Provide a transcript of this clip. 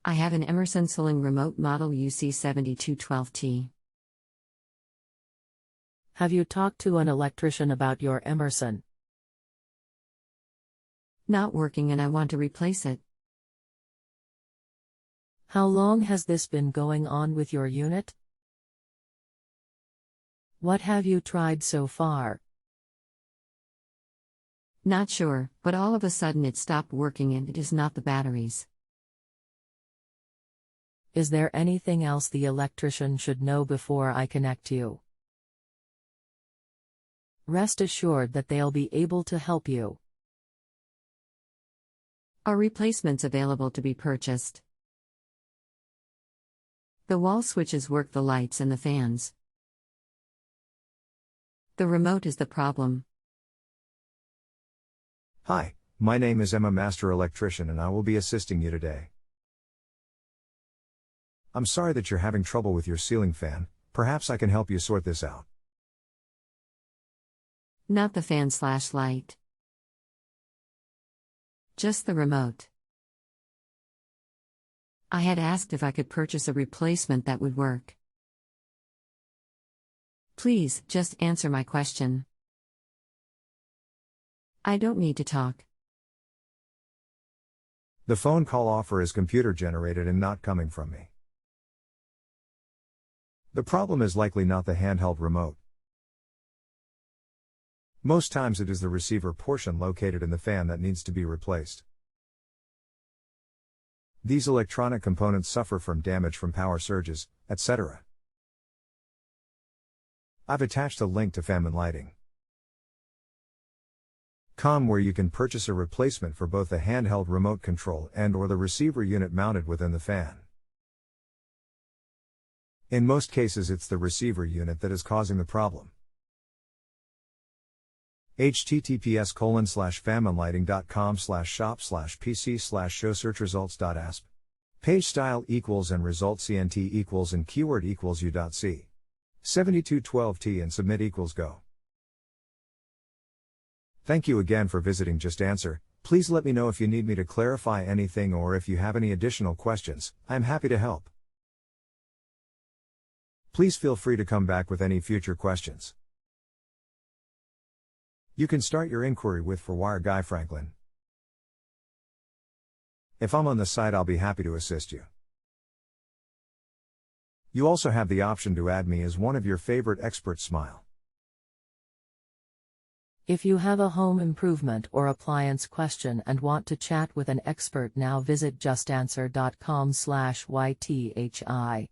I have an Emerson celing remote model UC7212T. Have you talked to an electrician about your Emerson? Not working and I want to replace it. How long has this been going on with your unit? What have you tried so far? Not sure, but all of a sudden it stopped working and it is not the batteries. Is there anything else the electrician should know before I connect you? Rest assured that they'll be able to help you. Are replacements available to be purchased? The wall switches work the lights and the fans. The remote is the problem. Hi, my name is Emma, Master Electrician, and I will be assisting you today. I'm sorry that you're having trouble with your ceiling fan. Perhaps I can help you sort this out. Not the fan/light. Just the remote. I had asked if I could purchase a replacement that would work. Please, just answer my question. I don't need to talk. The phone call offer is computer generated and not coming from me. The problem is likely not the handheld remote. Most times it is the receiver portion located in the fan that needs to be replaced. These electronic components suffer from damage from power surges, etc. I've attached a link to fanlighting.com where you can purchase a replacement for both the handheld remote control and/or the receiver unit mounted within the fan. In most cases it's the receiver unit that is causing the problem. https://fanlighting.com/shop/pc/show-search-results.asp. Page style equals and result CNT equals and keyword equals U.C. 7212T and submit equals go. Thank you again for visiting JustAnswer. Please let me know if you need me to clarify anything or if you have any additional questions. I am happy to help. Please feel free to come back with any future questions. You can start your inquiry with "For Wire Guy Franklin." If I'm on the site, I'll be happy to assist you. You also have the option to add me as one of your favorite experts. Smile. If you have a home improvement or appliance question and want to chat with an expert now, visit justanswer.com/YTHI.